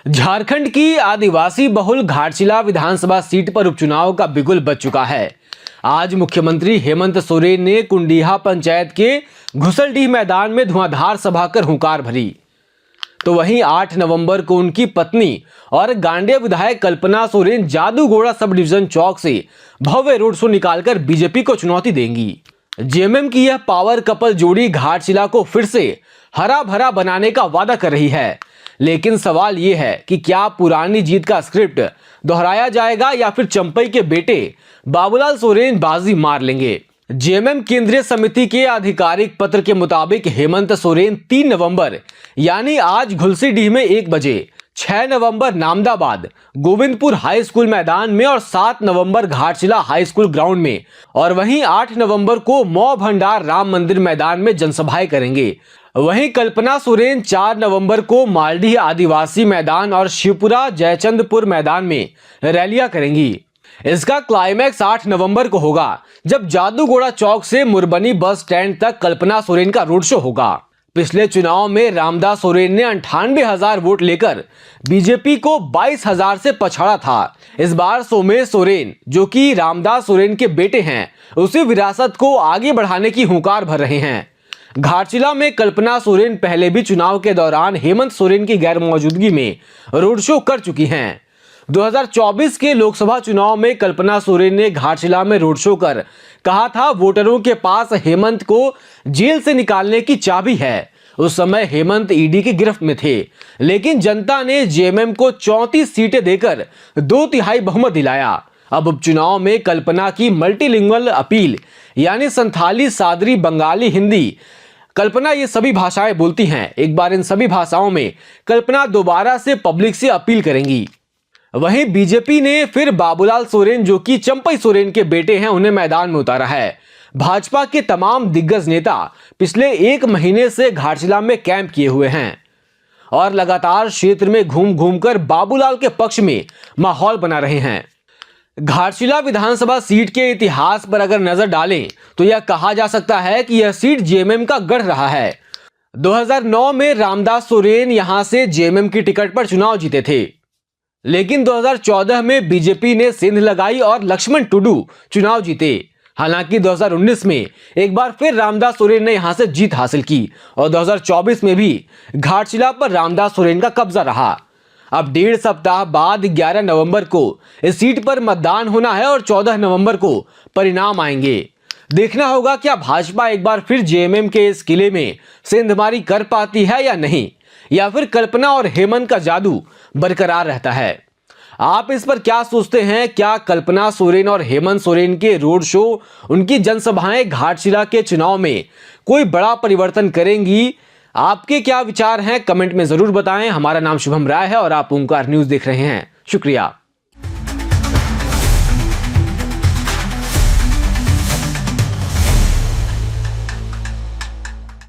झारखंड की आदिवासी बहुल घाटशिला विधानसभा सीट पर उपचुनाव का बिगुल बज चुका है। आज मुख्यमंत्री हेमंत सोरेन ने कुंडीहा पंचायत के घुसलडीह मैदान में धुआंधार सभा कर हुंकार भरी, तो वहीं 8 नवंबर को उनकी पत्नी और गांडेय विधायक कल्पना सोरेन जादूगोड़ा सब डिवीजन चौक से भव्य रोड शो निकालकर बीजेपी को चुनौती देंगी। जेएमएम की यह पावर कपल जोड़ी घाटशिला को फिर से हरा भरा बनाने का वादा कर रही है, लेकिन सवाल यह है कि क्या पुरानी जीत का स्क्रिप्ट दोहराया जाएगा या फिर चंपई के बेटे बाबूलाल सोरेन बाजी मार लेंगे। जेएमएम केंद्रीय समिति के आधिकारिक पत्र के मुताबिक हेमंत सोरेन 3 नवंबर यानी आज घुलसीडीह में 1 बजे, 6 नवंबर नामदाबाद गोविंदपुर हाई स्कूल मैदान में और 7 नवंबर घाटशिला हाई स्कूल ग्राउंड में और वहीं 8 नवंबर को मौ भंडार राम मंदिर मैदान में जनसभाएं करेंगे। वहीं कल्पना सोरेन 4 नवंबर को मालडीह आदिवासी मैदान और शिवपुरा जयचंदपुर मैदान में रैलियां करेंगी। इसका क्लाइमैक्स 8 नवंबर को होगा, जब जादूगोड़ा चौक से मुरबनी बस स्टैंड तक कल्पना सोरेन का रोड शो होगा। पिछले चुनाव में रामदास सोरेन ने 98,000 वोट लेकर बीजेपी को 22,000 से पछाड़ा था। इस बार सोमेश सोरेन, जो कि रामदास सोरेन के बेटे हैं, उसी विरासत को आगे बढ़ाने की हुंकार भर रहे हैं। घाटशिला में कल्पना सोरेन पहले भी चुनाव के दौरान हेमंत सोरेन की गैर मौजूदगी में रोड शो कर चुकी हैं। 2024 के लोकसभा चुनाव में कल्पना सोरेन ने घाटशिला में रोड शो कर कहा था, वोटरों के पास हेमंत को जेल से निकालने की चाबी है। उस समय हेमंत ईडी की गिरफ्त में थे, लेकिन जनता ने जेएमएम को 34 सीटें देकर 2/3 बहुमत दिलाया। अब उपचुनाव में कल्पना की मल्टीलिंगुअल अपील यानी संथाली, सादरी, बंगाली, हिंदी, कल्पना ये सभी भाषाएं बोलती हैं। एक बार इन सभी भाषाओं में कल्पना दोबारा से पब्लिक से अपील करेंगी। वहीं बीजेपी ने फिर बाबूलाल सोरेन, जो कि चंपई सोरेन के बेटे हैं, उन्हें मैदान में उतारा है। भाजपा के तमाम दिग्गज नेता पिछले 1 महीने से घाटशिला में कैंप किए हुए हैं और लगातार क्षेत्र में घूम घूमकर बाबूलाल के पक्ष में माहौल बना रहे हैं। घाटशिला विधानसभा सीट के इतिहास पर अगर नजर डालें तो यह कहा जा सकता है कि यह सीट जेएमएम का गढ़ रहा है। 2009 में रामदास सोरेन यहां से जेएमएम की टिकट पर चुनाव जीते थे, लेकिन 2014 में बीजेपी ने सेंध लगाई और लक्ष्मण टुडू चुनाव जीते। हालांकि 2019 में एक बार फिर रामदास सोरेन ने यहां से जीत हासिल की और 2024 में भी घाटशिला पर रामदास सोरेन का कब्जा रहा। अब 1.5 सप्ताह बाद 11 नवंबर को इस सीट पर मतदान होना है और 14 नवंबर को परिणाम आएंगे। देखना होगा क्या भाजपा एक बार फिर जेएमएम के इस किले में सेंधमारी कर पाती है या नहीं, या फिर कल्पना और हेमंत का जादू बरकरार रहता है। आप इस पर क्या सोचते हैं? क्या कल्पना सोरेन और हेमंत सोरेन के रोड शो, उनकी जनसभाएं घाटशिला के चुनाव में कोई बड़ा परिवर्तन करेंगी? आपके क्या विचार हैं? कमेंट में जरूर बताएं। हमारा नाम शुभम राय है और आप ओंकार न्यूज देख रहे हैं। शुक्रिया।